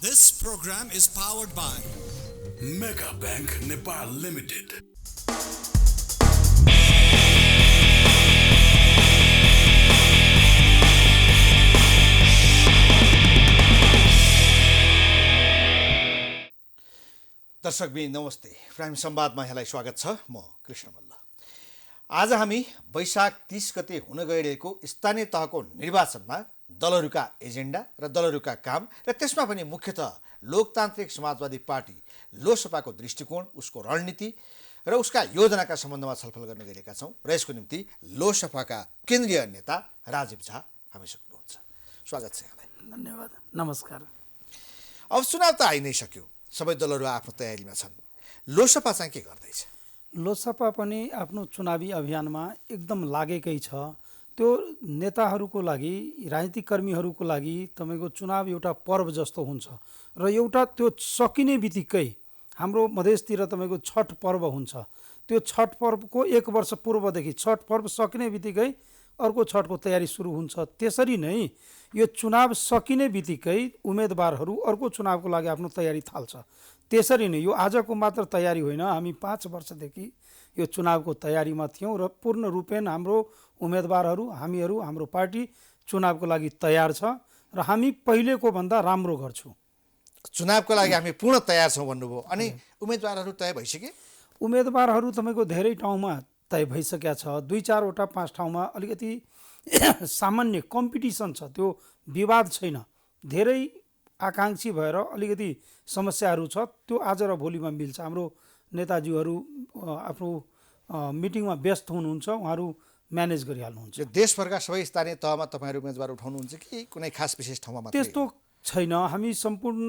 This program is powered by Mega Bank Nepal Limited. दर्शकबिन नमस्ते। Prime संवादमा यहाँलाई स्वागत छ। म कृष्ण मल्ल। आज हामी वैशाख 30 गते हुन गइरहेको स्थानीय तहको निर्वाचनमा दलहरूका एजेन्डा र दलहरूका काम र त्यसमा पनि मुख्यतः लोकतान्त्रिक समाजवादी पार्टी लोसपाको दृष्टिकोण, उसको रणनीति र उसका योजनाका सम्बन्धमा छलफल गर्न गइरहेका छौँ र यसको निम्ति लोसपाका केन्द्रीय नेता राजीव झा हामीसँग हुनुहुन्छ। स्वागत छ यहाँलाई। धन्यवाद। नमस्कार। अब चुनाव त आइ नै सक्यो, सबै दलहरू आफ्नो तयारीमा छन्। लोसपा चाहिँ के गर्दैछ? लोसपा पनि आफ्नो चुनावी अभियानमा एकदम लागेकै छ। त्यो नेताहरूको लागि, राजनीतिक कर्मीहरूको लागि तपाईँको चुनाव एउटा पर्व जस्तो हुन्छ र एउटा त्यो सकिने बित्तिकै हाम्रो मधेसतिर तपाईँको छठ पर्व हुन्छ। त्यो छठ पर्वको एक वर्ष पूर्वदेखि छठ पर्व सकिने बित्तिकै अर्को छठको तयारी सुरु हुन्छ। त्यसरी नै यो चुनाव सकिने बित्तिकै उम्मेदवारहरू अर्को चुनावको लागि आफ्नो तयारी थाल्छ। त्यसरी नै यो आजको मात्र तयारी होइन, हामी 5 वर्षदेखि यो चुनावको तयारीमा थियौँ र पूर्ण रूपेण हाम्रो उम्मेदवारहरू, हामीहरू, हाम्रो पार्टी चुनावको लागि तयार छ र हामी पहिलेको भन्दा राम्रो गर्छौँ। चुनावको लागि हामी पूर्ण तयार छौँ भन्नुभयो, अनि उम्मेदवारहरू तय भइसके? उम्मेदवारहरू तपाईँको धेरै ठाउँमा तय भइसकेका छ। 2-4वटा 5 ठाउँमा अलिकति सामान्य कम्पिटिसन छ, त्यो विवाद छैन। धेरै आकाङ्क्षी भएर अलिकति समस्याहरू छ, त्यो आज र भोलिमा मिल्छ। हाम्रो नेताजीहरू आफ्नो मिटिङमा व्यस्त हुनुहुन्छ, उहाँहरू म्यानेज गरिहाल्नुहुन्छ। देशभरका सबै स्थानीय तहमा तपाईँहरू उम्मेदवार उठाउनुहुन्छ कि कुनै खास विशेष ठाउँमा मात्रै? त्यस्तो छैन। हामी सम्पूर्ण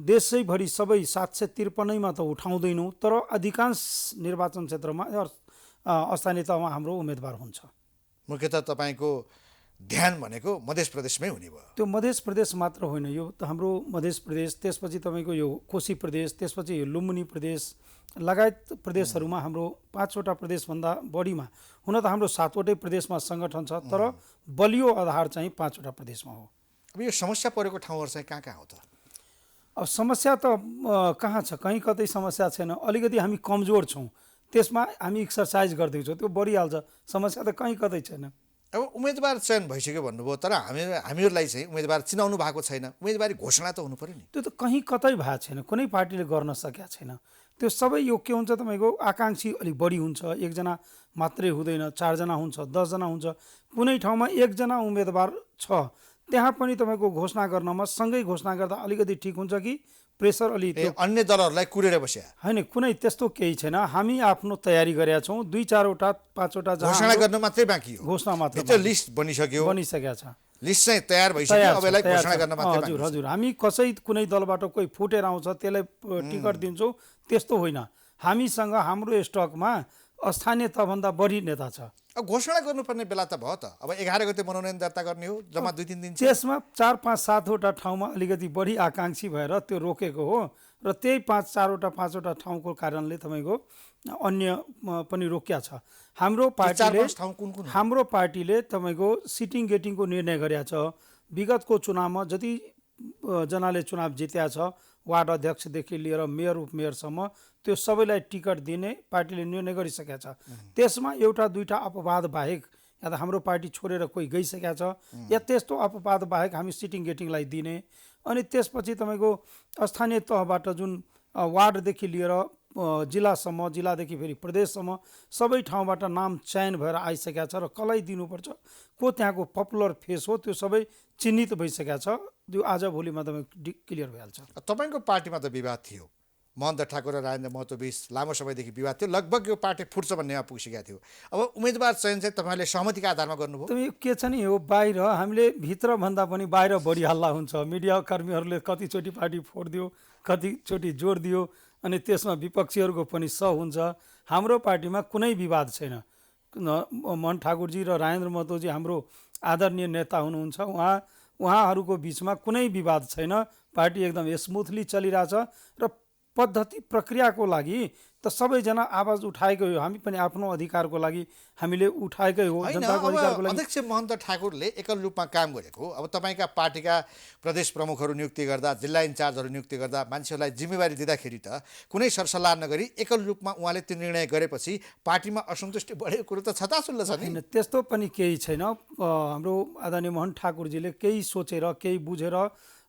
देशैभरि सबै 753मा त उठाउँदैनौँ, तर अधिकांश निर्वाचन क्षेत्रमा स्थानीय तहमा हाम्रो उम्मेदवार हुन्छ। मुख्यतः तपाईँको ध्यान भनेको मध्य प्रदेशमै हुने भयो? त्यो मध्य प्रदेश मात्र होइन, यो त हाम्रो मध्य प्रदेश, त्यसपछि तपाईँको यो कोशी प्रदेश, त्यसपछि यो लुम्बिनी प्रदेश लगायत प्रदेशहरूमा हाम्रो 5वटा प्रदेशभन्दा बढीमा, हुन त हाम्रो 7वटै प्रदेशमा सङ्गठन छ, तर बलियो आधार चाहिँ 5वटा प्रदेशमा हो। अब यो समस्या परेको ठाउँहरू चाहिँ कहाँ कहाँ हो त? अब समस्या त कहाँ छ, कहीँ कतै समस्या छैन। अलिकति हामी कमजोर छौँ, त्यसमा हामी एक्सर्साइज गर्दैछौँ, त्यो बढिहाल्छ। समस्या त कहीँ कतै छैन। अब उम्मेदवार चयन भइसक्यो भन्नुभयो, तर हामीहरूलाई चाहिँ उम्मेदवार चिनाउनु भएको छैन। उम्मेदवारी घोषणा त हुनु पर्यो नि। त्यो त कहीँ कतै भएको छैन, कुनै पार्टीले गर्न सकेका छैन। त्यो सबै यो के हुन्छ, तपाईँको आकाङ्क्षी अलिक बढी हुन्छ। 1जना मात्रै हुँदैन, 4 जना हुन्छ, 10 जना हुन्छ। कुनै ठाउँमा 1 जना उम्मेदवार छ, त्यहाँ पनि तपाईँको घोषणा गर्नमा सँगै घोषणा गर्दा अलिकति ठिक हुन्छ कि प्रेसर अलि अन्य दलहरूलाई कुरेर बस्या होइन? कुनै त्यस्तो केही छैन। हामी आफ्नो तयारी गरेका छौँ। 2-4वटा 5वटा घोषणा गर्न मात्रै बाँकी हो। घोषणा मात्रै, त्यो लिस्ट बनिसकेको छ। लिस्ट चाहिँ तयार भइसक्यो, अब यसलाई घोषणा गर्न मात्रै बाँकी। हजुर हजुर। हामी कुनै दलबाट कोही फुटेर आउँछ त्यसलाई टिकट दिन्छौँ, त्यस्तो होइन। हामीसँग हाम्रो स्टकमा स्थानीय तहभन्दा बढी नेता छ। अब घोषणा गर्नुपर्ने बेला त भयो त। अब 11 गते मनोनयन दर्ता गर्ने हो, जम्मा 2-3 दिन। त्यसमा 4-5-7वटा ठाउँमा अलिकति बढी आकाङ्क्षी भएर त्यो रोकेको हो र त्यही 4-5वटा ठाउँको कारणले तपाईँको अन्य पनि रोकिया छ। हाम्रो पार्टीले तपाईँको सिटिङ गेटिङको निर्णय गरेका छ। विगतको चुनावमा जति जनाले चुनाव जित्या छ, वार्ड अध्यक्षदेखि लिएर मेयर उपमेयरसम्म, त्यो सबैलाई टिकट दिने पार्टीले निर्णय गरिसकेका छ। त्यसमा 1-2 अपवाद बाहेक, या त हाम्रो पार्टी छोडेर कोही गइसकेका छ, या त्यस्तो अपवाद बाहेक हामी सिटिङ गेटिङलाई दिने। अनि त्यसपछि तपाईँको स्थानीय तहबाट जुन वार्डदेखि लिएर जिल्लासम्म, जिल्लादेखि फेरि प्रदेशसम्म सबै ठाउँबाट नाम चयन भएर आइसकेका छ र कसलाई दिनुपर्छ, को त्यहाँको पपुलर फेस हो, त्यो सबै चिन्हित भइसकेका छ। त्यो आज भोलिमा तपाईँ क्लियर भइहाल्छ। तपाईँको पार्टीमा त विवाद थियो, महन्त ठाकुर र राजेन्द्र महतो बीच लामो समयदेखि विवाद थियो। लगभग यो पार्टी फुट्छ भन्नेमा पुगिसकेको थियो। अब उम्मेदवार चयन चाहिँ तपाईँले सहमतिका आधारमा गर्नुभयो? तपाईँ के छ नि, यो बाहिर हामीले भित्रभन्दा पनि बाहिर बढी हल्ला हुन्छ। मिडिया कर्मीहरूले कतिचोटि पार्टी फोडिदियो, कतिचोटि जोड दियो, अनि त्यसमा विपक्षीहरूको पनि हुन्छ। हाम्रो पार्टीमा कुनै विवाद छैन। महन्त ठाकुरजी र राजेन्द्र महतोजी हाम्रो आदरणीय नेता हुनुहुन्छ। उहाँहरूको बिचमा कुनै विवाद छैन। पार्टी एकदम स्मुथली चलिरहेछ र पद्धति प्रक्रियाको लागि त सबैजना आवाज उठाएकै हो। हामी पनि आफ्नो अधिकारको लागि हामीले उठाएकै हो। होइन, जनताको अधिकारको अब लागि अध्यक्ष महन्त ठाकुरले एकल रूपमा काम गरेको, अब तपाईँका पार्टीका प्रदेश प्रमुखहरू नियुक्ति गर्दा, जिल्ला इन्चार्जहरू नियुक्ति गर्दा, मान्छेहरूलाई जिम्मेवारी दिँदाखेरि त कुनै सरसल्लाह नगरी एकल रूपमा उहाँले त्यो निर्णय गरेपछि पार्टीमा असन्तुष्टि बढेको कुरो त छताछुल्लो छ नि। होइन, त्यस्तो पनि केही छैन। हाम्रो आदरणीय मोहन ठाकुरजीले केही सोचेर केही बुझेर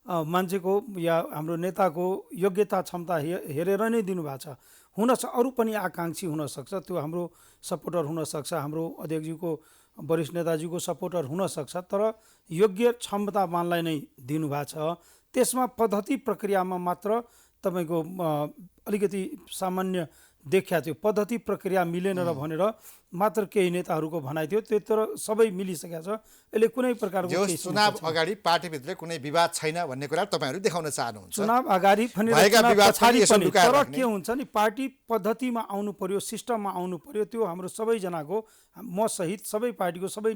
मान्छेको या हाम्रो नेताको योग्यता क्षमता हेरेर नै दिनुभएको छ। हुनसक्छ अरू पनि आकाङ्क्षी हुनसक्छ, त्यो हाम्रो सपोर्टर हुनसक्छ, हाम्रो अध्यक्षजीको वरिष्ठ नेताजीको सपोर्टर हुनसक्छ, तर योग्य क्षमतावानलाई नै दिनुभएको छ। त्यसमा पद्धति प्रक्रियामा मात्र तपाईँको अलिकति सामान्य देखिया थियो। पद्धति प्रक्रिया मिलेन र भनेर मात्र केही नेताहरूको भनाइ थियो, त्यो तर सबै मिलिसकेको छ। यसले कुनै प्रकारको चुनाव अगाडि पार्टीभित्र कुनै विवाद छैन भन्ने कुरा तपाईँहरू देखाउन चाहनुहुन्छ। चुनाव अगाडि पनि पछाडि पनि, तर के हुन्छ नि, पार्टी पद्धतिमा आउनु पर्यो, सिस्टममा आउनु पर्यो। त्यो हाम्रो सबैजनाको, म सहित सबै पार्टीको सबै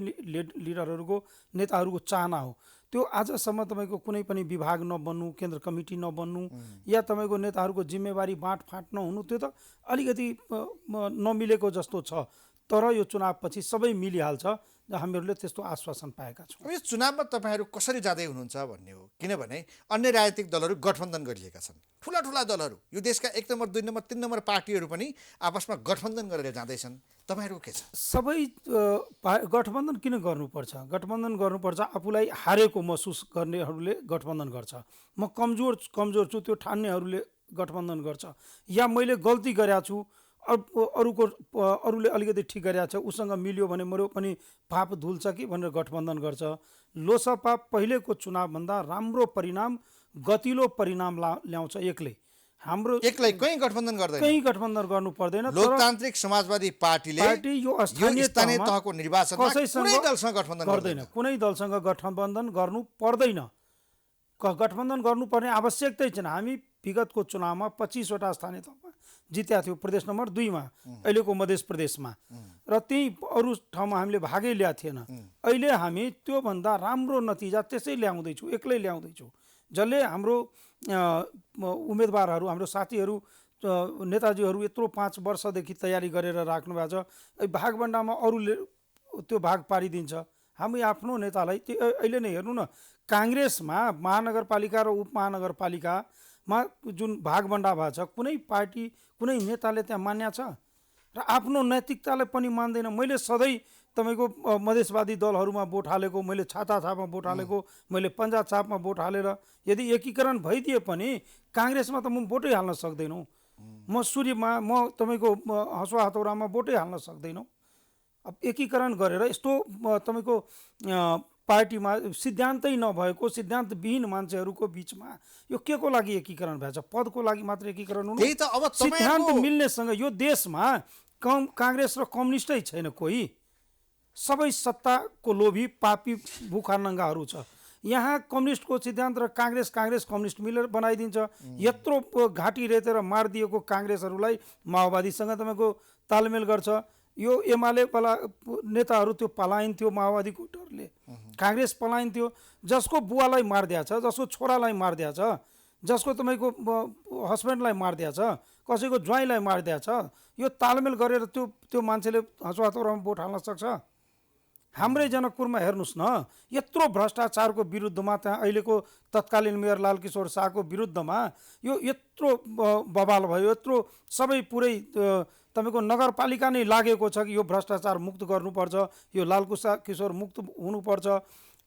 लिडरहरूको नेताहरूको चाहना हो। त्यो आजसम्म तपाईँको कुनै पनि विभाग नबन्नु, केन्द्र कमिटी नबन्नु, या तपाईँको नेताहरूको जिम्मेवारी बाँडफाँड नहुनु, त्यो त अलिकति नमिलेको जस्तो छ। तर यो चुनावपछि सबै मिलिहाल्छ, हामीहरूले त्यस्तो आश्वासन पाएका छौँ। यो चुनावमा तपाईँहरू कसरी जाँदै हुनुहुन्छ भन्ने हो, किनभने अन्य राजनीतिक दलहरू गठबन्धन गरिएका छन्। ठुला ठुला दलहरू, यो देशका 1 नम्बर 2 नम्बर 3 नम्बर पार्टीहरू पनि आपसमा गठबन्धन गरेर जाँदैछन्। तपाईँहरूको के छ? सबै गठबन्धन किन गर्नुपर्छ? गठबन्धन गर्नुपर्छ आफूलाई हारेको महसुस गर्नेहरूले गठबन्धन गर्छ। म कमजोर छु त्यो ठान्नेहरूले गठबन्धन गर्छ। या मैले गल्ती गरेको छु, अरूले अलिकति ठिक गरेको छ, उसँग मिल्यो भने मेरो पनि पाप धुल्छ कि भनेर गठबन्धन गर्छ। लोसपा पहिलेको चुनावभन्दा राम्रो परिणाम, गतिलो परिणाम ल्याउँछ एक्लै। हाम्रो एक्लै कहीँ गठबन्धन गर्दैन, कहीँ गठबन्धन गर्नु पर्दैन। लोकतान्त्रिक समाजवादी पार्टीले यो स्थानीय तहको निर्वाचनमा कुनै दलसँग गठबन्धन गर्दैन, कुनै दलसँग गठबन्धन गर्नु पर्दैन। गठबन्धन गर्नुपर्ने आवश्यकतै छैन। हामी विगतको चुनावमा 25वटा स्थानीय तहमा जित्या थियो, प्रदेश नम्बर 2 मा, अहिलेको मध्य प्रदेशमा, र त्यही अरू ठाउँमा हामीले भागै ल्याएको थिएन। अहिले हामी त्योभन्दा राम्रो नतिजा त्यसै ल्याउँदैछौँ, एक्लै ल्याउँदैछौँ। जसले हाम्रो उम्मेदवारहरू, हाम्रो साथीहरू, नेताजीहरू यत्रो 5 वर्षदेखि तयारी गरेर राख्नु भएको छ। भागभण्डामा अरूले त्यो भाग पारिदिन्छ। हामी आफ्नो नेतालाई अहिले नै हेर्नु न, काङ्ग्रेसमा महानगरपालिका र उपमहानगरपालिकामा जुन भागभण्डा भएको छ, कुनै पार्टी कुनै नेताले त्यहाँ मान्या छ? र आफ्नो नैतिकतालाई पनि मान्दैन। मैले सधैँ तपाईँको मधेसवादी दलहरूमा भोट हालेको, मैले छाताछापमा भोट हालेको, मैले पन्जाछापमा भोट हालेर यदि एकीकरण भइदिए पनि काङ्ग्रेसमा त म भोटै हाल्न सक्दैनौँ। म सूर्यमा, म तपाईँको हसुवा हतौरामा भोटै हाल्न सक्दैनौँ। अब एकीकरण गरेर यस्तो तपाईँको पार्टीमा सिद्धान्तै नभएको, सिद्धान्तविहीन मान्छेहरूको बिचमा यो के को लागि एकीकरण भएछ? पदको लागि मात्र एकीकरण हुनु? त्यही त। अब सिद्धान्त मिल्नेसँग यो देशमा काङ्ग्रेस र कम्युनिस्टै छैन कोही, सबै सत्ताको लोभी पापी भुखा नङ्गाहरू छ। यहाँ कम्युनिस्टको सिद्धान्त र काङ्ग्रेस कम्युनिस्ट मिलेर बनाइदिन्छ। यत्रो घाँटी रेतेर मारिदिएको काङ्ग्रेसहरूलाई माओवादीसँग तपाईँको तालमेल गर्छ। यो एमाले नेताहरू त्यो पलाइन्थ्यो माओवादीको डरले, काङ्ग्रेस पलाइन्थ्यो। जसको बुवालाई मारिदिया छ, जसको छोरालाई मारिदिया छ, जसको तपाईँको हस्बेन्डलाई मारिदिया छ, कसैको ज्वाइँलाई मारिदिया छ, यो तालमेल गरेर त्यो मान्छेले हसुवा हतौरामा भोट हाल्न सक्छ? हाम्रै जनकपुरमा हेर्नुहोस् न, यत्रो भ्रष्टाचारको विरुद्धमा, त्यहाँ अहिलेको तत्कालीन मेयर लालकिशोर शाहको विरुद्धमा यो यत्रो बवाल भयो, यत्रो सबै पुरै तपाईँको नगरपालिका नै लागेको छ कि यो भ्रष्टाचार मुक्त गर्नुपर्छ, यो लालकिशोर मुक्त हुनुपर्छ।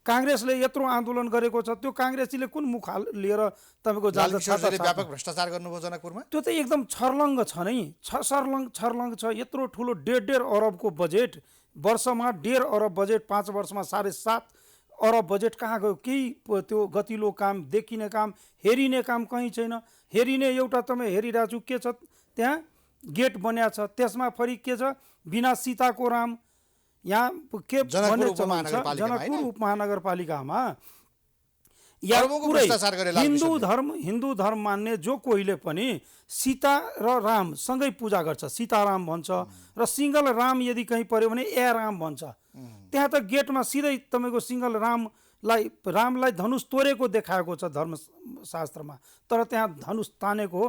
काङ्ग्रेसले यत्रो आन्दोलन गरेको छ, त्यो काङ्ग्रेसीले कुन मुख लिएर तपाईँको व्यापक भ्रष्टाचार गर्नुभयो जनकपुरमा? त्यो त एकदम छर्लङ्ग छ नै, छर्लङ्ग छ। यत्रो ठुलो 1.5 अरबको बजेट, वर्षमा 1.5 अरब बजेट, 5 वर्षमा 7.5 अरब बजेट कहाँ गयो? केही त्यो गतिलो काम, देखिने काम, हेरिने काम कहीँ छैन। हेरिने एउटा तपाईँ हेरिरहेको छु, के छ त्यहाँ? गेट बन्या छ, त्यसमा फेरि के छ? बिना सीताको राम। यहाँ के जनकपुर उपमहानगरपालिकामा या पुरै हिन्दू धर्म मान्ने जो कोहीले पनि सीता र राम सँगै पूजा गर्छ, सीताराम भन्छ, र सिंगल राम यदि कहीँ पर्यो भने ए राम भन्छ। त्यहाँ त गेटमा सिधै तपाईँको सिंगल रामलाई धनुष तोडेको देखाएको छ धर्मशास्त्रमा, तर त्यहाँ धनुष तानेको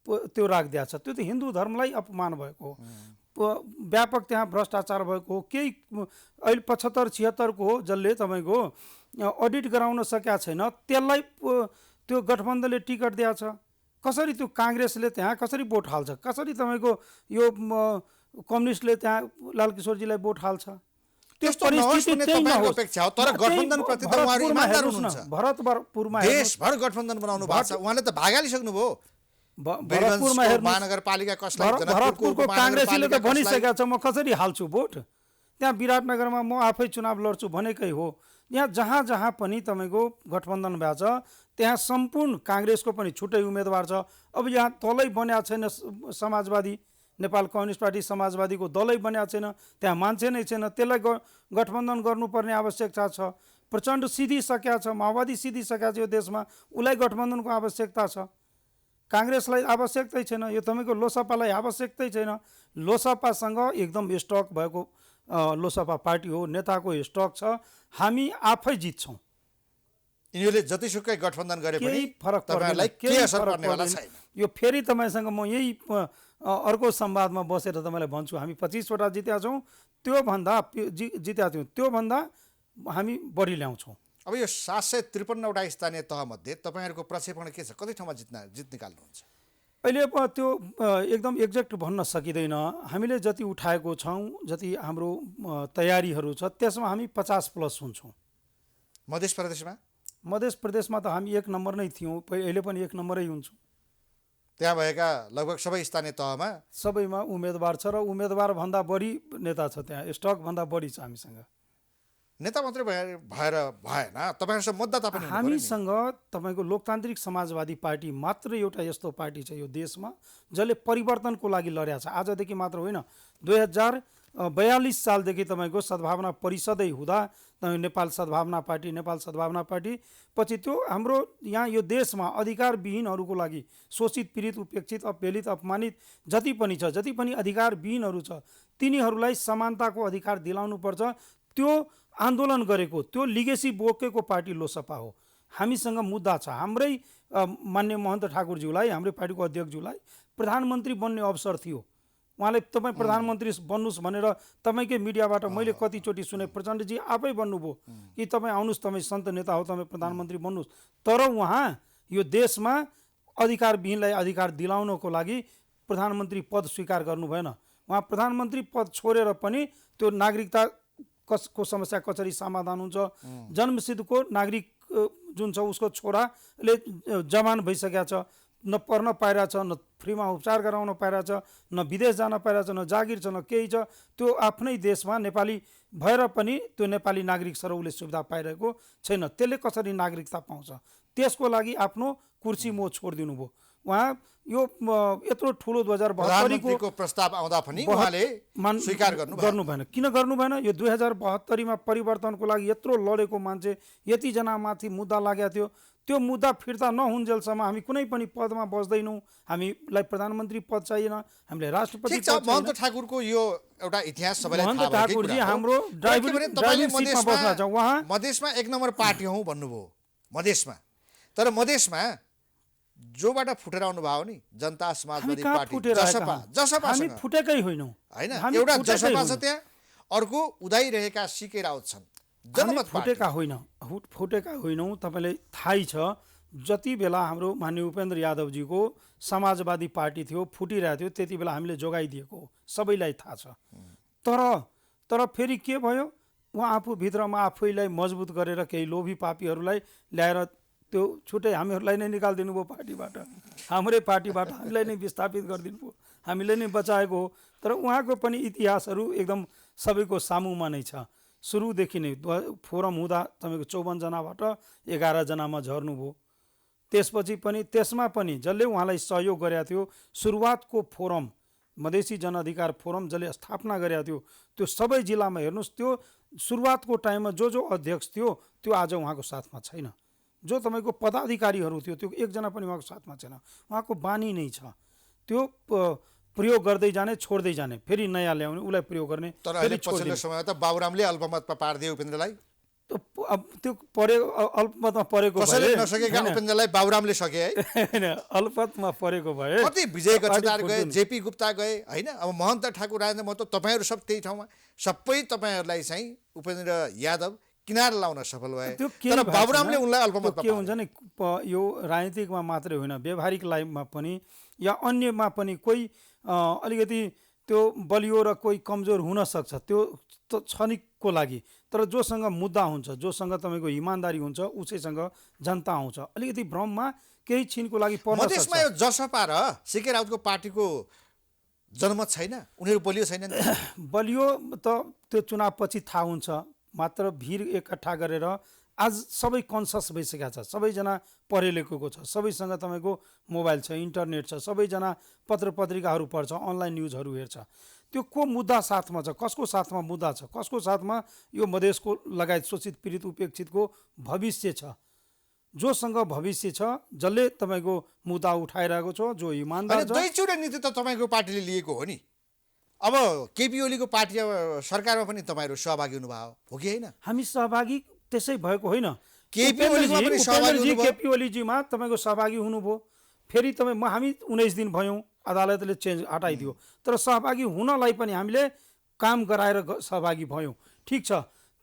त्यो राखिदिएको छ। त्यो त हिन्दू धर्मलाई अपमान भएको हो, व्यापक त्यहाँ भ्रष्टाचार भएको हो। केही अहिले 75-76 को हो जसले तपाईँको अडिट गराउन सकेका छैन, त्यसलाई त्यो गठबन्धनले टिकट दिएको छ। कसरी त्यो काङ्ग्रेसले त्यहाँ कसरी भोट हाल्छ, कसरी तपाईँको यो कम्युनिस्टले त्यहाँ लालकिशोरजीलाई भोट हाल्छ। त्यस्तो नहोस् भन्ने तपाईको अपेक्षा हो, तर गठबन्धनप्रति त उहाँहरू इमानदार हुनुहुन्छ। भरतपुरमा देशभर गठबन्धन बनाउनु भएको छ, उहाँले त भागालिसक्नु भयो। भरतपुरमा महानगरपालिका कसलाई, भरतपुरको काङ्ग्रेसीले त भनिसकेको छ म कसरी हाल्छु भोट। त्यहाँ विराटनगरमा म आफै चुनाव लड्छु भनेकै हो। यहाँ जहाँ जहाँ पनि तपाईँको गठबन्धन भएको छ त्यहाँ सम्पूर्ण काङ्ग्रेसको पनि छुट्टै उम्मेदवार छ। अब यहाँ दलै बन्या छैन, समाजवादी नेपाल कम्युनिस्ट पार्टी समाजवादीको दलै बन्या छैन, त्यहाँ मान्छे नै छैन। त्यसलाई गठबन्धन गर्नुपर्ने आवश्यकता छ। प्रचण्ड सिधिसकेका छ, माओवादी सिधिसकेका छ यो देशमा, उसलाई गठबन्धनको आवश्यकता छ। काङ्ग्रेसलाई आवश्यकतै छैन, यो तपाईँको लोसपालाई आवश्यकतै छैन। लोसपासँग एकदम स्टक भएको लोसपा पार्टी हो, नेताको स्टक छ। हामी आफै जित्छौँ। यिनीहरूले जतिसुकै गठबन्धन गरे पनि फरक तपाईहरुलाई केही असर पर्नेवाला छैन। यो फेरि तपाईँसँग म यही अर्को संवादमा बसेर तपाईँलाई भन्छु, हामी 25 वटा जितेका छौँ, त्योभन्दा जितेका थियौँ त्योभन्दा हामी बढी ल्याउँछौँ। अब यो 753 वटा स्थानीय तहमध्ये तपाईँहरूको प्रक्षेपण के छ, कति ठाउँमा जित निकाल्नुहुन्छ? अहिले त्यो एकदम एक्ज्याक्ट भन्न सकिँदैन। हामीले जति उठाएको छौँ, जति हाम्रो तयारीहरू छ, त्यसमा हामी 50+ हुन्छौँ। मध्य प्रदेशमा? मध्य प्रदेशमा त हामी 1 नम्बर नै थियौँ, अहिले पनि 1 नम्बरै हुन्छौँ। त्यहाँ भएका लगभग सबै स्थानीय तहमा सबैमा उम्मेदवार छ र उम्मेदवार भन्दा बढी नेता छ, त्यहाँ स्टक भन्दा बढी छ हामीसँग। नेता मात्रै भएर भएन, तपाईँहरूसँग मतदाता पनि हुनु पर्यो नि। हामीसँग तपाईँको लोकतान्त्रिक समाजवादी पार्टी मात्र एउटा यस्तो पार्टी छ यो देशमा जसले परिवर्तनको लागि लड्या छ। आजदेखि मात्र होइन, 2042 सालदेखि तपाईँको सद्भावना परिषदै हुँदा नेपाल सद्भावना पार्टी पछि त्यो हाम्रो यहाँ यो देशमा अधिकारविहीनहरूको लागि, शोषित पीडित उपेक्षित अवहेलित अपमानित जति पनि छ, जति पनि अधिकारविहीनहरू छ, तिनीहरूलाई समानताको अधिकार दिलाउनुपर्छ। त्यो आन्दोलन गरेको, त्यो लिगेसी बोकेको पार्टी लोसपा हो। हामीसँग मुद्दा छ। हाम्रै मान्य महन्त ठाकुरज्यूलाई, हाम्रै पार्टीको अध्यक्षज्यूलाई प्रधानमन्त्री बन्ने अवसर थियो। उहाँले तपाईँ प्रधानमन्त्री बन्नुहोस् भनेर तपाईँकै मिडियाबाट मैले कतिचोटि सुने। प्रचण्डजी आफै भन्नुभयो कि तपाईँ आउनुहोस्, तपाईँ सन्त नेता हो, तपाईँ प्रधानमन्त्री बन्नुहोस्। तर उहाँ यो देशमा अधिकारविहीनलाई अधिकार दिलाउनको लागि प्रधानमन्त्री पद स्वीकार गर्नु भएन। उहाँ प्रधानमन्त्री पद छोडेर पनि त्यो नागरिकता को समस्या कसरी समाधान हुन्छ, जन्मसिद्धको नागरिक जुन छ उसको छोराले जवान भइसकेका छ, न पढ्न पाइरहेछ, न फ्रीमा उपचार गराउन पाइरहेछ, न विदेश जान पाइरहेछ, न जागिर छ, न केही छ। त्यो आफ्नै देशमा नेपाली भएर पनि त्यो नेपाली नागरिक सर उसले सुविधा पाइरहेको छैन। त्यसले कसरी नागरिकता पाउँछ? त्यसको लागि आफ्नो कुर्सी मो छोडिदिनु भयो। उहाँ यो यत्रो ठुलो 2072 को प्रस्ताव आउँदा पनि उहाँले स्वीकार गर्नु भएन। किन गर्नु भएन? यो 2072 मा परिवर्तनको लागि यत्रो लडेको मान्छे, यतिजना माथि मुद्दा लागेको थियो, त्यो मुद्दा फिर्ता नहुन्जेलसम्म हामी कुनै पनि पदमा बस्दैनौँ। हामीलाई प्रधानमन्त्री पद चाहिएन, हामीले राष्ट्रपति पद चाहिएन। महन्त ठाकुरको यो एउटा इतिहास सबैलाई थाहा महन्त ठाकुरजी हाम्रो ड्राइभिङ सिटमा बस्न छ। उहाँ मधेसमा 1 नम्बर पार्टी हौ भन्नुभयो मधेसमा, तर मधेसमा जोबाट फुटेर आउनु भयो नि जनता समाजवादी पार्टी जसपा हामी फुटेकै होइनौँ हैन। एउटा जसपा छ त्यहाँ, अर्को उदाइरहेका सीके राउत छन्। जनमत फुटेका होइनौँ। तपाईँलाई थाहै छ जति बेला हाम्रो माननीय उपेन्द्र यादवजीको समाजवादी पार्टी थियो, फुटिरहेको थियो, त्यति बेला हामीले जोगाइदिएको हो, सबैलाई थाहा छ। तर फेरि के भयो? उहाँ आफू भित्रमा आफैलाई मजबुत गरेर केही लोभी पापीहरूलाई ल्याएर त्यो छुट्टै हामीहरूलाई नै निकालिदिनु भयो पार्टीबाट, हाम्रै पार्टीबाट हामीलाई नै विस्थापित गरिदिनु भयो, हामीले नै बचाएको हो। तर उहाँको पनि इतिहासहरू एकदम सबैको सामुमा नै छ। सुरुदेखि नै फोरम हुँदा तपाईँको 54 जनाबाट 11 जनामा झर्नुभयो। त्यसपछि पनि त्यसमा पनि जसले उहाँलाई सहयोग गरेको थियो, सुरुवातको फोरम मधेसी जनअधिकार फोरम जसले स्थापना गरेको थियो, त्यो सबै जिल्लामा हेर्नुहोस्, त्यो सुरुवातको टाइममा जो अध्यक्ष थियो त्यो आज उहाँको साथमा छैन। जो तपाईँको पदाधिकारीहरू थियो त्यो एकजना पनि उहाँको साथमा छैन। उहाँको बानी नै छ त्यो प्रयोग गर्दै जाने, छोड्दै जाने, फेरि नयाँ ल्याउने, उसलाई प्रयोग गर्ने। तर अहिले पछिल्लो समयमा त बाबुरामले अल्पमतमा पारिदियो उपेन्द्रलाई। अब त्यो अल्पमतमा परेको कसैले भए नसकेका हैन, उपेन्द्रलाई बाबुरामले सके है। हैन, अल्पमतमा परेको भए कति विजय गच्छदार पार्टी गए, फुट्दैन। जेपी गुप्ता गए होइन। अब महन्त ठाकुर, राजेन्द्र महतो, तपाईँहरू सब त्यही ठाउँमा, सबै तपाईँहरूलाई चाहिँ उपेन्द्र यादव किनार लाउन सफल भए। त्यो केही तर भएको बाबुरामले छैन। उनलाई त्यो अल्पमतमा के हुन्छ नि यो राजनीतिकमा मात्रै होइन, व्यावहारिक लाइफमा पनि या अन्यमा पनि कोही अलिकति त्यो बलियो र कोही कमजोर हुन सक्छ, त्यो क्षणिकको लागि। तर जोसँग मुद्दा हुन्छ, जोसँग तपाईँको इमान्दारी हुन्छ, उसैसँग जनता आउँछ। अलिकति भ्रममा केही छिनको लागि पर्न मधेसमा यो सक्छ। जसपा र सिके राउतको पार्टीको जनमत छैन, उनीहरू बलियो छैनन्। बलियो त त्यो चुनावपछि थाहा हुन्छ, मात्र भिड एकट्ठा गरेर आज सबै कन्सियस भइसकेका छ, सबैजना पढे लेखेको छ, सबैसँग तपाईँको मोबाइल छ, इन्टरनेट छ, सबैजना पत्र पत्रिकाहरू पढ्छ, अनलाइन न्युजहरू हेर्छ। त्यो को मुद्दा साथमा छ, कसको साथमा मुद्दा छ, कसको साथमा यो मधेसको लगायत शोषित पीडित उपेक्षितको भविष्य छ, जोसँग भविष्य छ, जसले तपाईँको मुद्दा उठाइरहेको छ, जो इमान्दार छ। दुईचुरे नीति त तपाईँको पार्टीले लिएको हो नि। अब केपी ओलीको पार्टी सरकारमा पनि तपाईँहरू सहभागी हुनुभयो हो कि होइन? हामी सहभागी त्यसै भएको होइन। केपी ओलीमा पनि सहभागी हुनुभयो। केपी ओलीजीमा तपाईँको सहभागी हुनुभयो, फेरि तपाईँ हामी 19 दिन भयौँ, अदालतले चेन्ज हटाइदियो, तर सहभागी हुनलाई पनि हामीले काम गराएर सहभागी भयौँ। ठिक छ,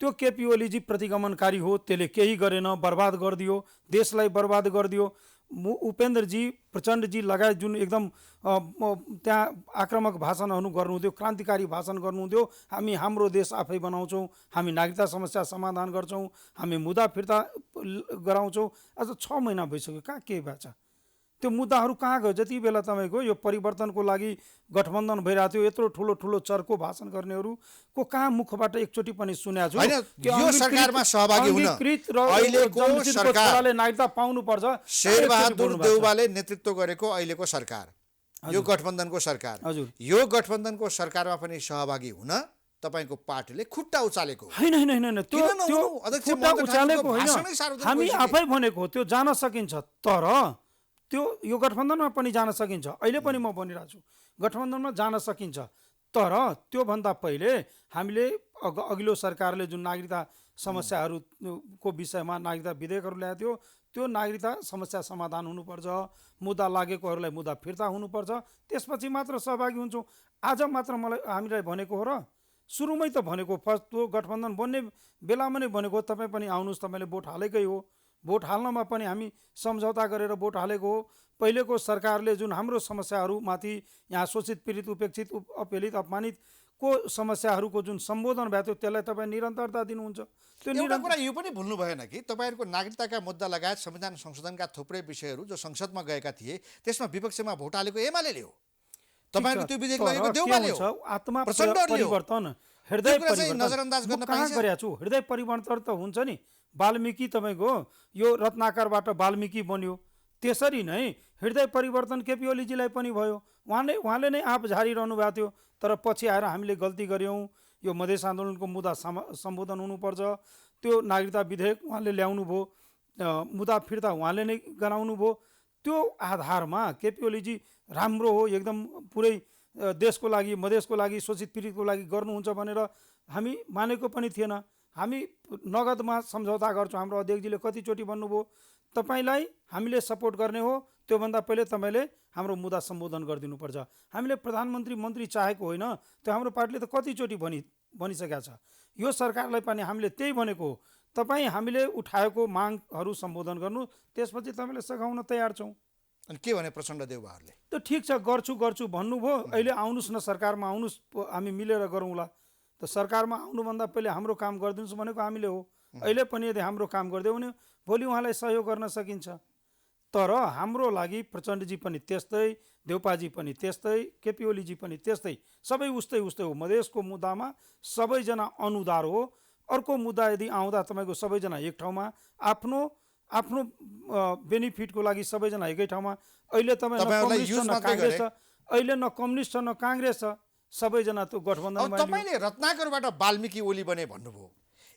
त्यो केपी ओलीजी प्रतिगमनकारी हो, त्यसले केही गरेन, बर्बाद गरिदियो, देशलाई बर्बाद गरिदियो। उपेन्द्रजी, प्रचण्डजी लगायत जुन एकदम त्यहाँ आक्रामक भाषणहरू गर्नुहुन्थ्यो, क्रान्तिकारी भाषण गर्नुहुन्थ्यो, हामी हाम्रो देश आफै बनाउँछौँ, हामी नागरिकता समस्या समाधान गर्छौँ, हामी मुद्दा फिर्ता गराउँछौँ। आज 6 महिना भइसक्यो, कहाँ के भएको छ? त्यो मुद्दाहरू कहाँ गयो? जति बेला तपाईँको यो परिवर्तनको लागि गठबन्धन भइरहेको थियो, यत्रो ठुलो ठुलो चर्को भाषण गर्नेहरूको कहाँ मुखबाट एकचोटि पनि सुनेको छु? यो सरकारमा सहभागी हुन अहिलेको सरकारले नागरिकता पाउनुपर्छ। शेरबहादुर देउवाले नेतृत्व गरेको अहिलेको सरकार, यो गठबन्धनको सरकार, यो गठबन्धनको सरकारमा पनि सहभागी हुन तपाईँको पार्टीले खुट्टा उचालेको होइन होइन होइन, त्यो खुट्टा उचालेको होइन, हामी आफै भनेको हो। त्यो जान सकिन्छ, तर त्यो यो गठबन्धनमा पनि जान सकिन्छ। अहिले पनि म भनिरहेको छु, गठबन्धनमा जान सकिन्छ, तर त्योभन्दा पहिले हामीले अघिल्लो सरकारले जुन नागरिकता समस्याहरूको विषयमा नागरिकता विधेयकहरू ल्याएको थियो, त्यो नागरिकता समस्या समाधान हुनुपर्छ, मुद्दा लागेकोहरूलाई मुद्दा फिर्ता हुनुपर्छ, त्यसपछि मात्र सहभागी हुन्छौँ। आज मात्र हामीलाई भनेको हो र? सुरुमै त भनेको, फर्स्ट त्यो गठबन्धन बन्ने बेलामा नै भनेको, तपाईँ पनि आउनुहोस्, तपाईँले भोट हालेकै हो, भोट हाल्नमा पनि हामी सम्झौता गरेर भोट हालेको हो। पहिलेको सरकारले जुन हाम्रो समस्याहरूमाथि, यहाँ शोषित पीडित उपेक्षित अपहेलित अपमानितको समस्याहरूको जुन सम्बोधन भएको थियो, त्यसलाई तपाईँ निरन्तरता दिनुहुन्छ। त्यो एउटा कुरा यो पनि भुल्नु भएन कि तपाईँहरूको नागरिकताका मुद्दा लगायत संविधान संशोधनका थुप्रै विषयहरू जो संसदमा गएका थिए, त्यसमा विपक्षमा भोट हालेको एमाले हो। तपाईँको त्यो विधेयक लगेको देउवाले हो, आत्मा प्रचण्डले हो। परिवर्तन, हृदय परिवर्तन नजरअन्दाज गर्न कहाँ गरेको छु? हृदय परिवर्तन त हुन्छ नि। वाल्मिकी तपाईँको यो रत्नाकरबाट वाल्मिकी बन्यो, त्यसरी नै हृदय परिवर्तन केपी ओलीजीलाई पनि भयो। उहाँले नै आँप झारिरहनु भएको थियो, तर पछि आएर हामीले गल्ती गऱ्यौँ, यो मधेस आन्दोलनको मुद्दा सम्बोधन हुनुपर्छ, त्यो नागरिकता विधेयक उहाँले ल्याउनु भयो, मुद्दा फिर्ता उहाँले नै गराउनु भयो। त्यो आधारमा केपी ओलीजी राम्रो हो, एकदम पुरै देशको लागि, मधेसको लागि, शोषित पीडितको लागि गर्नुहुन्छ भनेर हामी मानेको पनि थिएन। हामी नगदमा सम्झौता गर्छौँ। हाम्रो अध्यक्षजीले कतिचोटि भन्नुभयो, तपाईँलाई हामीले सपोर्ट गर्ने हो, त्योभन्दा पहिले तपाईँले हाम्रो मुद्दा सम्बोधन गरिदिनुपर्छ। हामीले प्रधानमन्त्री मन्त्री चाहेको होइन, त्यो हाम्रो पार्टीले त कतिचोटि भनिसकेका छ। यो सरकारलाई पनि हामीले त्यही भनेको हो, तपाईँ हामीले उठाएको मागहरू सम्बोधन गर्नु, त्यसपछि तपाईँले सघाउन तयार छौँ। अनि के भने प्रचण्ड देउवाहरूले? त ठिक छ, गर्छु भन्नुभयो, अहिले आउनुहोस् न सरकारमा आउनुहोस्, हामी मिलेर गरौँला। त सरकारमा आउनुभन्दा पहिले हाम्रो काम गरिदिनुहोस् भनेको हामीले हो। अहिले पनि यदि हाम्रो काम गरिदियो भने भोलि उहाँलाई सहयोग गर्न सकिन्छ। तर हाम्रो लागि प्रचण्डजी पनि त्यस्तै, देउपाजी पनि त्यस्तै, केपी ओलीजी पनि त्यस्तै, सबै उस्तै हो। मधेसको मुद्दामा सबैजना अनुदार हो। अर्को मुद्दा यदि आउँदा तपाईँको सबैजना एक ठाउँमा, आफ्नो बेनिफिटको लागि सबैजना एकै ठाउँमा। अहिले तपाईँ काङ्ग्रेस छ, अहिले न कम्युनिस्ट छ न काङ्ग्रेस छ, सबैजना त्यो गठबन्धनमा। तपाईँले रत्नाकरबाट वाल्मिकी ओली बने भन्नुभयो,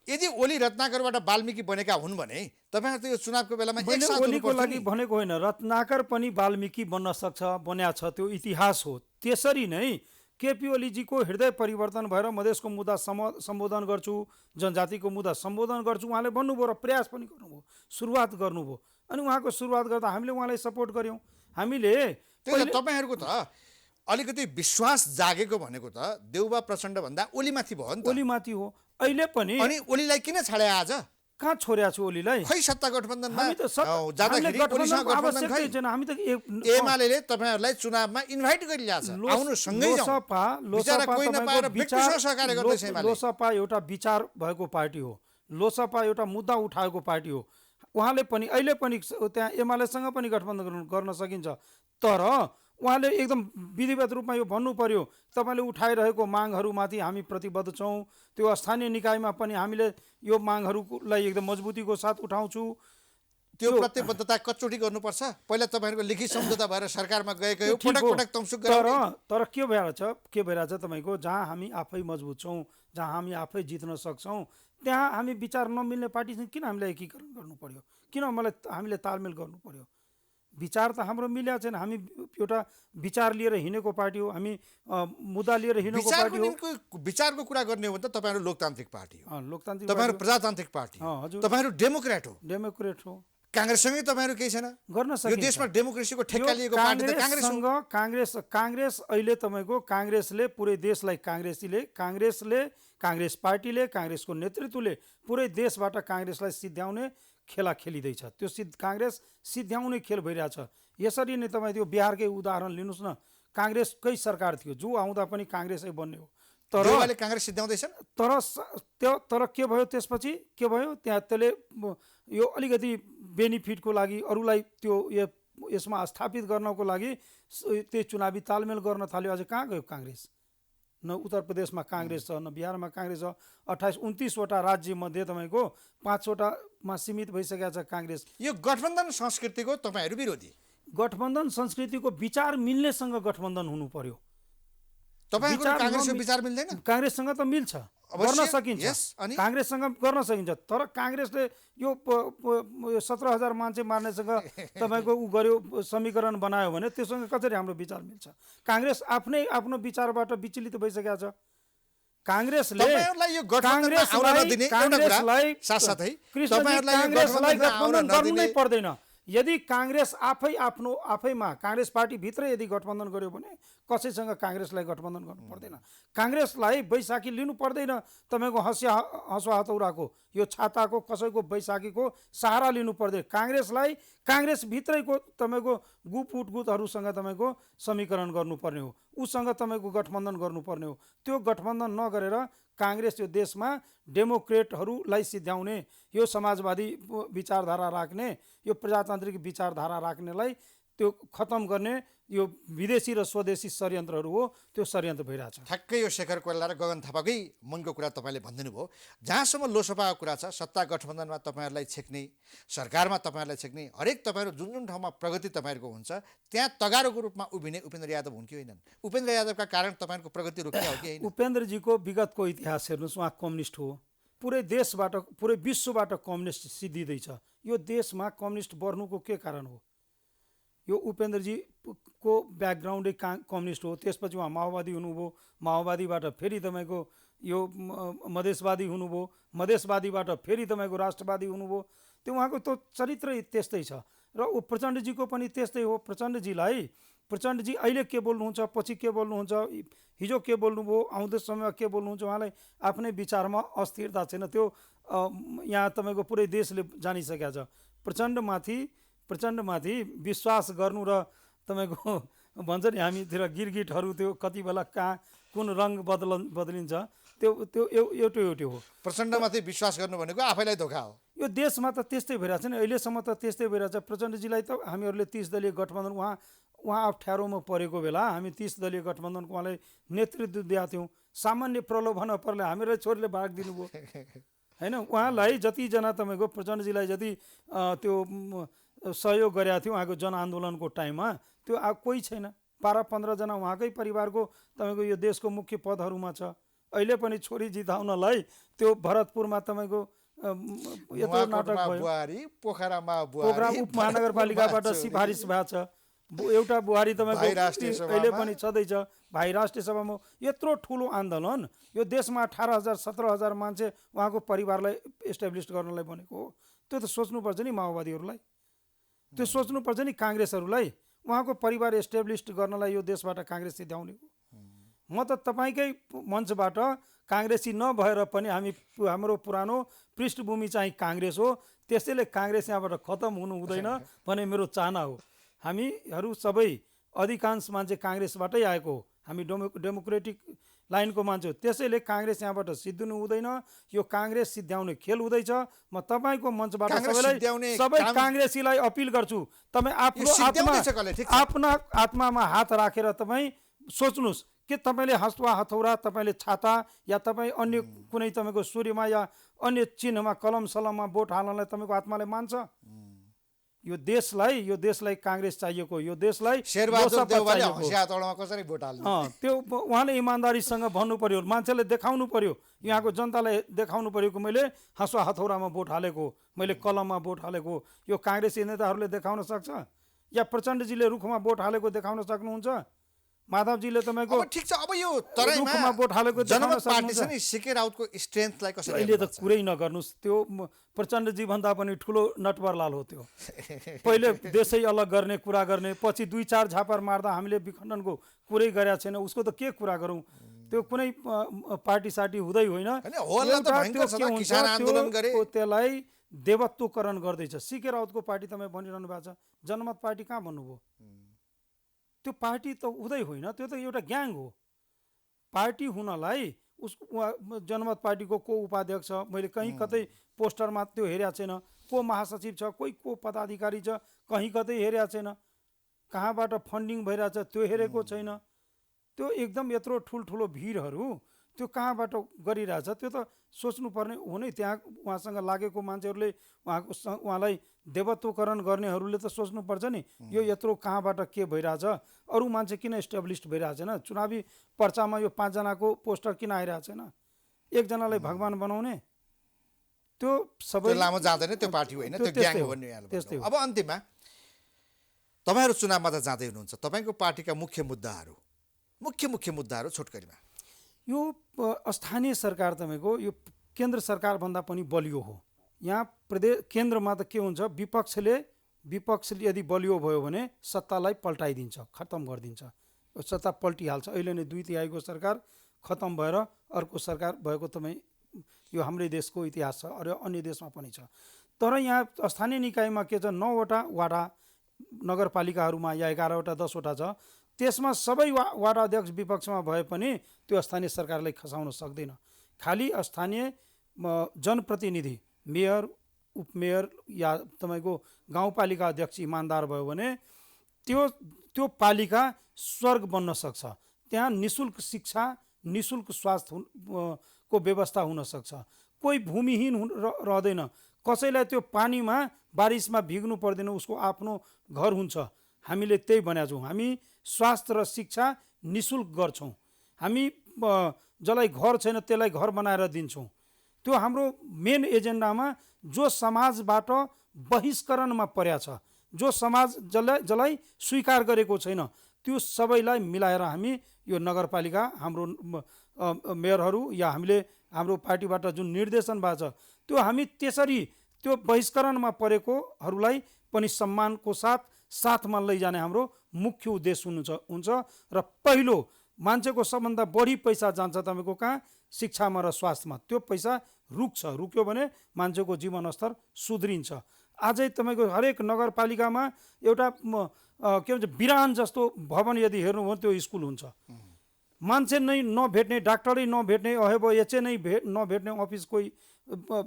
यदि ओली रत्नाकरबाट वाल्मिकी बनेका हुन् भने तपाईँहरू त यो चुनावको बेलामा ओलीको लागि भनेको होइन, रत्नाकर पनि वाल्मिकी बन्न सक्छ, बन्या छ, त्यो इतिहास हो। त्यसरी नै केपी ओलीजीको हृदय परिवर्तन भएर मधेसको मुद्दा सम्बोधन गर्छु, जनजातिको मुद्दा सम्बोधन गर्छु उहाँले भन्नुभयो र प्रयास पनि गर्नुभयो, सुरुवात गर्नुभयो। अनि उहाँको सुरुवात गर्दा हामीले उहाँलाई सपोर्ट गऱ्यौँ। हामीले त्यही त तपाईँहरूको त अलिकति विश्वास जागेको भनेको त देउबा प्रचण्ड भन्दा ओलीमाथि भयो नि त। ओलीमाथि हो। अहिले पनि अनि ओलीलाई किन छाडे आज? कहाँ छोड्या छु ओलीलाई? खै सत्ता गठबन्धनमा हामी त जाँदाखेरि ओलीसँग गठबन्धन खै आवश्यकै छैन। हामी त एमाले तपाईँहरूलाई चुनावमा इन्भाइट गरिरहेछ, आउनु सँगै जाउँ। बिचारा कोही नपाएर व्यक्तिसँग सहकार्य गर्दैछ एमाले। लोसपा एउटा विचार भएको पार्टी हो, लोसपा एउटा मुद्दा उठाएको पार्टी हो। उहाँले पनि अहिले पनि त्यहाँ एमालेसँग पनि गठबन्धन गर्न सकिन्छ, तर उहाँले एकदम विधिवत रूपमा यो भन्नु पर्यो तपाईँले उठाइरहेको मागहरूमाथि हामी प्रतिबद्ध छौँ। त्यो स्थानीय निकायमा पनि हामीले यो मागहरूलाई एकदम मजबुतीको साथ उठाउँछु। त्यो प्रतिबद्धता कचोटी गर्नुपर्छ। पहिला तपाईँहरूको लिखित सम्झौता भएर सरकारमा गएको हो, पटक पटक तमसुक गराउने। तर के भइरहेछ तपाईँको, जहाँ हामी आफै मजबुत छौँ, जहाँ हामी आफै जित्न सक्छौँ, त्यहाँ हामी विचार नमिल्ने पार्टीसँग किन हामीलाई एकीकरण गर्नु पर्यो? किन हामीले तालमेल गर्नु पर्यो? विचार त हाम्रो मिल्या छैन। हामी एउटा विचार लिएर हिँडेको पार्टी हो, हामी मुद्दा लिएर हिँडेको पार्टी हो। विचारको कुरा गर्ने हो भने त तपाईँहरू लोकतान्त्रिक पार्टी हो, लोकतान्त्रिक तपाईँहरू प्रजातान्त्रिक पार्टी हो, तपाईँहरू डेमोक्रेट हो। डेमोक्रेट हो। काङ्ग्रेससँगै तपाईँहरू केही छैन गर्न यो सकिन्छ। देशमा डेमोक्रेसीको ठेक्का लिएको पार्टी त काङ्ग्रेस हो। काङ्ग्रेस अहिले तपाईँको काङ्ग्रेसले पुरै देशलाई काङ्ग्रेस पार्टीले काङ्ग्रेसको नेतृत्वले पुरै देशबाट काङ्ग्रेसलाई सिद्ध्याउने खेला खेलिँदैछ। त्यो काङ्ग्रेस सिद्ध्याउने खेल भइरहेछ। यसरी नै तपाईँ त्यो बिहारकै उदाहरण लिनुहोस् न, काङ्ग्रेसकै सरकार थियो, जो आउँदा पनि काङ्ग्रेसै बन्ने हो, तर काङ्ग्रेस सिद्ध्याउँदैछन्। तर के भयो त्यसपछि? के भयो त्यहाँ त्यसले यो अलिकति बेनिफिटको लागि अरूलाई त्यो यसमा स्थापित गर्नको लागि त्यो चुनावी तालमेल गर्न थाल्यो। अझ कहाँ गयो काङ्ग्रेस? न उत्तर प्रदेशमा काङ्ग्रेस छ, न बिहारमा काङ्ग्रेस छ। 28-29वटा राज्यमध्ये तपाईँको 5वटामा सीमित भइसकेको छ काङ्ग्रेस। यो गठबन्धन संस्कृतिको तपाईँहरू विरोधी? गठबन्धन संस्कृतिको विचार मिल्नेसँग गठबन्धन हुनु पर्यो। काङ्ग्रेसको विचार मिल्दैन? काङ्ग्रेससँग त मिल्छ, गर्न सकिन्छ, काङ्ग्रेससँग गर्न सकिन्छ। तर काङ्ग्रेसले यो 17,000 मान्छे मार्नेसँग तपाईँको ऊ गर्यो, समीकरण बनायो भने त्योसँग कसरी हाम्रो विचार मिल्छ? काङ्ग्रेस आफ्नो विचारबाट विचलित भइसकेको छ। काङ्ग्रेसलाई गठबन्धन गर्नु नै पर्दैन। यदि काङ्ग्रेस आफैमा काङ्ग्रेस पार्टीभित्रै यदि गठबन्धन गर्यो भने कसैसँग काङ्ग्रेसलाई गठबन्धन गर्नु पर्दैन। काङ्ग्रेसलाई बैशाखी लिनु पर्दैन तपाईँको हँसुवा हतौराको, यो छाताको, कसैको बैशाखीको सहारा लिनु पर्दैन। काङ्ग्रेसलाई काङ्ग्रेसभित्रैको तपाईँको गुटहरूसँग तपाईँको समीकरण गर्नुपर्ने हो, उसँग तपाईँको गठबन्धन गर्नुपर्ने हो। त्यो गठबन्धन नगरेर काङ्ग्रेस यो देशमा डेमोक्रेटहरूलाई सिद्ध्याउने, यो समाजवादी विचारधारा राख्ने, यो प्रजातान्त्रिक विचारधारा राख्नेलाई त्यो खतम गर्ने यो विदेशी र स्वदेशी षड्यन्त्रहरू हो। त्यो षड्यन्त्र भइरहेछ। ठ्याक्कै यो शेखर कोइराला र गगन थापाकै मनको कुरा तपाईँले भनिदिनु भयो। जहाँसम्म लोकसभाको कुरा छ, सत्ता गठबन्धनमा तपाईँहरूलाई छेक्ने, सरकारमा तपाईँहरूलाई छेक्ने, हरेक तपाईँहरू जुन जुन ठाउँमा प्रगति तपाईँहरूको हुन्छ त्यहाँ तगारोको रूपमा उभिने उपेन्द्र यादव हुन् कि होइनन्? उपेन्द्र यादवका कारण तपाईँहरूको प्रगति रोकिया हो कि होइन? उपेन्द्रजीको विगतको इतिहास हेर्नुहोस्, उहाँ कम्युनिस्ट हो। पुरै देशबाट, पुरै विश्वबाट कम्युनिस्ट सिद्धिँदैछ। यो देशमा कम्युनिस्ट बढ्नुको के कारण हो? यो उपेन्द्रजीको ब्याकग्राउन्डै कम्युनिस्ट हो। त्यसपछि उहाँ माओवादी हुनुभयो, माओवादीबाट फेरि तपाईँको यो मधेसवादी हुनुभयो, मधेसवादीबाट फेरि तपाईँको राष्ट्रवादी हुनुभयो। त्यो उहाँको त चरित्रै त्यस्तै छ। र प्रचण्डजीको पनि त्यस्तै हो। प्रचण्डजी अहिले के बोल्नुहुन्छ, पछि के बोल्नुहुन्छ, हिजो के बोल्नुभयो, आउँदो समयमा के बोल्नुहुन्छ, उहाँलाई आफ्नै विचारमा अस्थिरता छैन। त्यो यहाँ तपाईँको पुरै देशले जानिसकेको छ। प्रचण्डमाथि विश्वास गर्नु र तपाईँको भन्छ नि हामीतिर गिरगिटहरू त्यो कति बेला कहाँ कुन रङ बदलिन्छ, त्यो एउटै हो। प्रचण्डमाथि विश्वास गर्नु भनेको आफैलाई धोका हो। यो देशमा त त्यस्तै भइरहेछ नि, अहिलेसम्म त त्यस्तै भइरहेछ। प्रचण्डजीलाई त हामीहरूले 30 दलीय गठबन्धन, उहाँ अप्ठ्यारोमा परेको बेला हामी 30 दलीय गठबन्धनको उहाँलाई नेतृत्व दिएका थियौँ। सामान्य प्रलोभन परले हामीलाई छोरीले भाग दिनुभयो होइन। उहाँलाई जतिजना तपाईँको प्रचण्डजीलाई जति त्यो सहयोग गरेका थियो उहाँको जनआन्दोलनको टाइममा, त्यो कोही छैन। 12-15 जना उहाँकै परिवारको तपाईँको यो देशको मुख्य पदहरूमा छ। अहिले पनि छोरी जिताउनलाई त्यो भरतपुरमा तपाईँको यत्रो नाटक भयो, पोखरामा उपमहानगरपालिकाबाट सिफारिस भएको छ। एउटा बुहारी भाइ तपाईँको राष्ट्रिय अहिले सभामा। पनि छँदैछ भाइ राष्ट्रिय सभामा यत्रो ठुलो आन्दोलन यो देशमा 18,000 17,000 मान्छे उहाँको परिवारलाई इस्टाब्लिस गर्नलाई बनेको हो। त्यो त सोच्नुपर्छ नि माओवादीहरूलाई, त्यो सोच्नुपर्छ नि काङ्ग्रेसहरूलाई, उहाँको परिवार इस्टाब्लिस गर्नलाई यो देशबाट काङ्ग्रेस सिध्याउने हो। म त तपाईँकै मञ्चबाट काङ्ग्रेसी नभएर पनि हाम्रो पुरानो पृष्ठभूमि चाहिँ काङ्ग्रेस हो, त्यसैले काङ्ग्रेस यहाँबाट खतम हुनु हुँदैन भन्ने मेरो चाहना हो। हामीहरू सबै अधिकांश मान्छे काङ्ग्रेसबाटै आएको हो, हामी डेमोक्रेटिक लाइनको मान्छे हो, त्यसैले काङ्ग्रेस यहाँबाट सिद्धिनु हुँदैन। यो काङ्ग्रेस सिद्ध्याउने खेल हुँदैछ। म तपाईँको मञ्चबाट सबै काङ्ग्रेसीलाई अपिल गर्छु, तपाईँ आफ्नो आत्मामा हात राखेर तपाईँ सोच्नुहोस् कि तपाईँले हसुवा हथौरा, तपाईँले छाता या तपाईँ अन्य कुनै तपाईँको सूर्यमा या अन्य चिन्हमा कलम सलममा भोट हाल्नलाई तपाईँको आत्माले मान्छ? यो देशलाई काङ्ग्रेस चाहिएको, यो देशलाई त्यो उहाँले इमान्दारीसँग भन्नु पर्यो, मान्छेले देखाउनु पर्यो, यहाँको जनतालाई देखाउनु पर्यो कि मैले हसुवा हथौरामा भोट हालेको, मैले कलममा भोट हालेको। यो काङ्ग्रेसी नेताहरूले देखाउन सक्छ या प्रचण्डजीले रुखमा भोट हालेको देखाउन सक्नुहुन्छ? माधवजीले तपाईँको ठिक छ, अब यो तराईमा भोट हालेको जनमत पार्टी छ नि, सीके राउतको स्ट्रेन्थलाई कसरी अहिले त कुरै नगर्नुहोस्, त्यो प्रचण्डजी भन्दा पनि ठुलो नटवरलाल हो। त्यो पहिले देशै अलग गर्ने कुरा गर्ने, पछि 2-4 झापर मार्दा हामीले विखण्डनको कुरै गरेका छैन, उसको त के कुरा गरौँ? त्यो कुनै पार्टी सार्टी हुँदै होइन, त्यसलाई देवत्वकरण गर्दैछ। सीके राउतको पार्टी तपाईँ भनिरहनु भएको छ, जनमत पार्टी कहाँ भन्नुभयो? त्यो पार्टी त हुँदै होइन, त्यो त एउटा ग्याङ हो। पार्टी हुनलाई जनमत पार्टीको को उपाध्यक्ष छ, मैले कहीँ कतै पोस्टरमा त्यो हेरेको छैन, को महासचिव छ, को पदाधिकारी छ, कहीँ कतै हेरेको छैन, कहाँबाट फन्डिङ भइरहेछ त्यो हेरेको छैन। त्यो एकदम यत्रो ठुल्ठुलो भिडहरू त्यो कहाँबाट गरिरहेछ, त्यो त सोच्नुपर्ने हो नै। त्यहाँ उहाँसँग लागेको मान्छेहरूले, उहाँलाई देवत्वकरण गर्नेहरूले त सोच्नुपर्छ नि, यो यत्रो कहाँबाट के भइरहेछ, अरू मान्छे किन इस्टाब्लिस्ड भइरहेको छैन? चुनावी पर्चामा यो 5 जनाको पोस्टर किन आइरहेको छैन? एकजनालाई भगवान बनाउने, त्यो सबै लामो जाँदैन, त्यो पार्टी होइन, त्यो ग्याङ हो भन्ने। अब अन्तिममा तपाईँहरू चुनावमा त जाँदै हुनुहुन्छ, तपाईँको पार्टीका मुख्य मुद्दाहरू छोटकरीमा। यो स्थानीय सरकार तपाईँको यो केन्द्र सरकारभन्दा पनि बलियो हो। यहाँ केन्द्रमा त के हुन्छ, विपक्षले यदि बलियो भयो भने सत्तालाई पल्टाइदिन्छ, खत्तम गरिदिन्छ, सत्ता पल्टिहाल्छ। अहिले नै 2/3 सरकार खत्तम भएर अर्को सरकार भएको तपाईँ यो हाम्रै देशको इतिहास छ, अरू अन्य देशमा पनि छ। तर यहाँ स्थानीय निकायमा के छ, 9वटा वाडा नगरपालिकाहरूमा या 11वटा 10वटा छ, त्यसमा सबै वार्ड अध्यक्ष विपक्षमा भए पनि त्यो स्थानीय सरकारलाई खसाउन सक्दैन। खालि स्थानीय जनप्रतिनिधि, मेयर, उपमेयर या तपाईँको गाउँपालिका अध्यक्ष इमान्दार भयो भने त्यो पालिका स्वर्ग बन्न सक्छ। त्यहाँ निःशुल्क शिक्षा, निःशुल्क स्वास्थ्य को व्यवस्था हुन सक्छ। कोही भूमिहीन रहँदैन, कसैलाई त्यो पानीमा बारिसमा भिग्नु पर्दैन, उसको आफ्नो घर हुन्छ। हामीले त्यही भनेका छौँ, हामी स्वास्थ्य र शिक्षा निःशुल्क गर्छौँ। हामी जसलाई घर छैन त्यसलाई घर बनाएर दिन्छौँ। त्यो हाम्रो मेन एजेन्डामा जो समाजबाट बहिष्करणमा पर्या छ, जो समाज जसलाई स्वीकार गरेको छैन, त्यो सबैलाई मिलाएर हामी यो नगरपालिका, हाम्रो मेयरहरू या हाम्रो पार्टीबाट जुन निर्देशन भएको छ, त्यो हामी त्यसरी त्यो बहिष्करणमा परेकोहरूलाई पनि सम्मानको साथमा लैजाने हाम्रो मुख्य उद्देश्य हुन्छ। र पहिलो मान्छेको सबभन्दा बढी पैसा जान्छ तपाईँको कहाँ? शिक्षामा र स्वास्थ्यमा। त्यो पैसा रुक्यो भने मान्छेको जीवनस्तर सुध्रिन्छ। आजै तपाईँको हरेक नगरपालिकामा एउटा के भन्छ बिरान जस्तो भवन यदि हेर्नु हो त्यो स्कुल हुन्छ। मान्छे नै नभेट्ने, डाक्टरै नभेट्ने, अहेबो एचए नै नभेट्ने अफिस कोही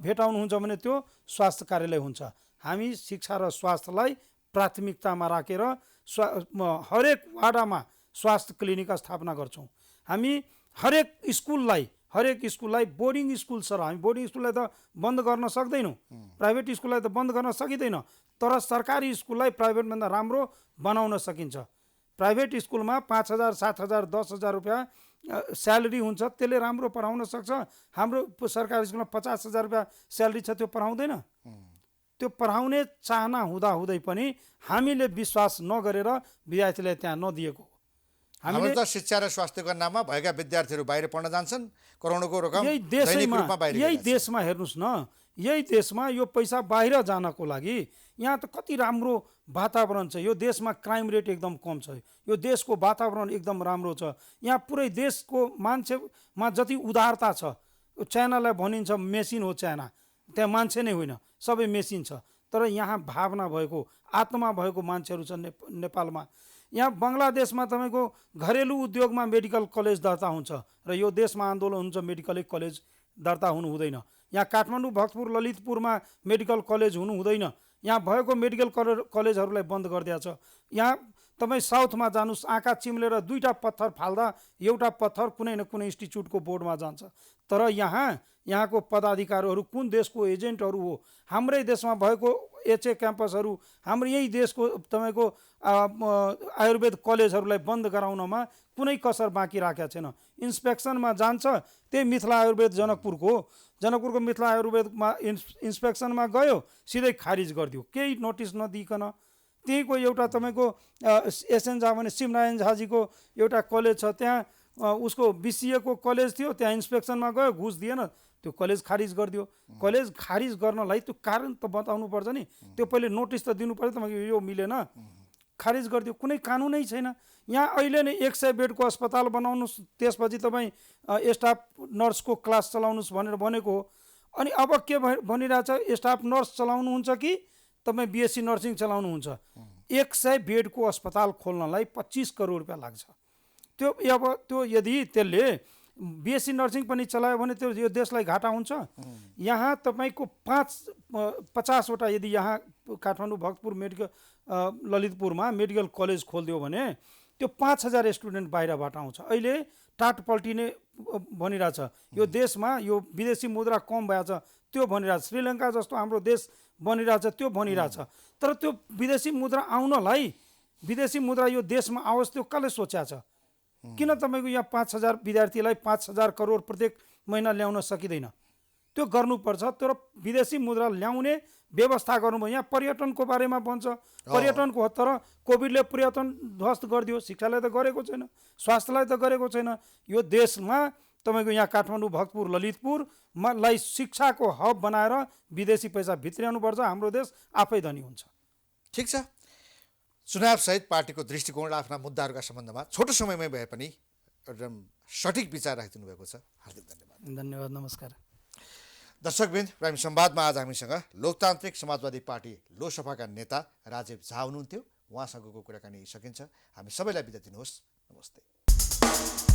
भेटाउनुहुन्छ भने त्यो स्वास्थ्य कार्यालय हुन्छ। हामी शिक्षा र स्वास्थ्यलाई प्राथमिकतामा राखेर हरेक वाडामा स्वास्थ्य क्लिनिक स्थापना गर्छौँ। हामी हरेक स्कुललाई बोर्डिङ स्कुल छ र हामी बोर्डिङ स्कुललाई त बन्द गर्न सक्दैनौँ, प्राइभेट स्कुललाई त बन्द गर्न सकिँदैन, तर सरकारी स्कुललाई प्राइभेटभन्दा राम्रो बनाउन सकिन्छ। प्राइभेट स्कुलमा 5,000, 7,000, 10,000 रुपियाँ स्यालेरी हुन्छ, त्यसले राम्रो पढाउन सक्छ। हाम्रो सरकारी स्कुलमा 50,000 रुपियाँ स्यालेरी छ, त्यो पढाउँदैन। त्यो पढाउने चाहना हुँदाहुँदै पनि हामीले विश्वास नगरेर विद्यार्थीलाई त्यहाँ नदिएको हो। हाम्रो त शिक्षा र स्वास्थ्यको नाममा भएका विद्यार्थीहरू बाहिर पढ्न जान्छन्, करोडौँको रकम यही दैनिक रूपमा बाहिर यही गइरहेछ। देशमा हेर्नुहोस् न, यही देशमा यो पैसा बाहिर जानको लागि यहाँ त कति राम्रो वातावरण छ। यो देशमा क्राइम रेट एकदम कम छ। यो देशको वातावरण एकदम राम्रो छ। यहाँ पुरै देशको मान्छेमा जति उदारता छ, चाइनालाई भनिन्छ मेसिन हो चाइना, त्यहाँ मान्छे नै होइन, सबै मेसिन छ। तर यहाँ भावना भएको, आत्मा भएको मान्छेहरू छ नेपालमा। यहाँ बङ्गलादेशमा तपाईँको घरेलु उद्योगमा मेडिकल कलेज दर्ता हुन्छ र यो देशमा आन्दोलन हुन्छ मेडिकल कलेज दर्ता हुनु हुँदैन। यहाँ काठमाडौँ, भक्तपुर, ललितपुरमा मेडिकल कलेज हुनु हुँदैन। यहाँ भएको मेडिकल कलेजहरूलाई बन्द गरिदिएको छ। यहाँ तपाईँ साउथमा जानुहोस्, आँखा चिम्लेर दुईवटा पत्थर फाल्दा एउटा पत्थर कुनै न कुनै इन्स्टिच्युटको बोर्डमा जान्छ। तर यहाँको पदाधिकारीहरू कुन देशको एजेन्टहरू हो? हाम्रै देशमा भएको एचए क्याम्पसहरू, हाम्रो यही देशको तपाईँको आयुर्वेद कलेजहरूलाई बन्द गराउनमा कुनै कसर बाँकी राखेको छैन। इन्सपेक्सनमा जान्छ, त्यही मिथिला आयुर्वेद जनकपुरको मिथिला आयुर्वेदमा इन्सपेक्सनमा गयो, सिधै खारिज गरिदियो, केही नोटिस नदिइकन। त्यहीँको एउटा तपाईँको एसएन झा भने शिवनारायण झाजीको एउटा कलेज छ, त्यहाँ उसको बिसिएको कलेज थियो, त्यहाँ इन्सपेक्सनमा गयो, घुस दिएन, त्यो कलेज खारिज गरिदियो। कलेज खारिज गर्नलाई त्यो कारण त बताउनु पर्छ नि, त्यो पहिले नोटिस त दिनु पर्यो, तपाईँको यो मिलेन खारिज गरिदियो। कुनै कानुनै छैन। यहाँ अहिले नै 100 बेडको अस्पताल बनाउनुहोस्, त्यसपछि तपाईँ स्टाफ नर्सको क्लास चलाउनुहोस् भनेर भनेको हो। अनि अब के भनिरहेछ, स्टाफ नर्स चलाउनुहुन्छ कि तपाईँ बिएससी नर्सिङ चलाउनुहुन्छ? 100 बेडको अस्पताल खोल्नलाई 25 करोड रुपियाँ लाग्छ। त्यो यदि त्यसले बिएससी नर्सिङ पनि चलायो भने त्यो यो देशलाई घाटा हुन्छ। यहाँ तपाईँको 50वटा यदि यहाँ काठमाडौँ, भक्तपुर, ललितपुरमा मेडिकल कलेज खोलिदियो भने त्यो 5000 स्टुडेन्ट बाहिरबाट आउँछ। अहिले टाट पल्टिने भनिरहेछ, यो देशमा यो विदेशी मुद्रा कम भएछ त्यो भनिरहेछ, श्रीलङ्का जस्तो हाम्रो देश बनिरहेछ त्यो भनिरहेछ। तर त्यो विदेशी मुद्रा आउनलाई, विदेशी मुद्रा यो देशमा आओस् त्यो कसले सोचेको छ? किन तपाईँको यहाँ 5000 विद्यार्थीलाई 5000 करोड प्रत्येक महिना ल्याउन सकिँदैन? त्यो गर्नुपर्छ। तर विदेशी मुद्रा ल्याउने व्यवस्था गर्नुभयो। यहाँ पर्यटनको बारेमा भन्छ, पर्यटनको हो, तर कोभिडले पर्यटन ध्वस्त गरिदियो। शिक्षालाई त गरेको छैन, स्वास्थ्यलाई त गरेको छैन। यो देशमा तपाईँको यहाँ काठमाडौँ, भक्तपुर, ललितपुरलाई शिक्षाको हब बनाएर विदेशी पैसा भित्र्याउनुपर्छ, हाम्रो देश आफै धनी हुन्छ। ठिक छ, चुनावसहित पार्टीको दृष्टिकोण र आफ्ना मुद्दाहरूका सम्बन्धमा छोटो समयमै भए पनि एकदम सठिक विचार राखिदिनु भएको छ। हार्दिक धन्यवाद। धन्यवाद, नमस्कार। दर्शकवृन्द, प्राइम संवादमा आज हामीसँग लोकतान्त्रिक समाजवादी पार्टी लोसपाका नेता राजीव झा हुनुहुन्थ्यो। उहाँसँगको कुराकानी सकिन्छ। हामी सबैलाई बिदा दिनुहोस्। नमस्ते।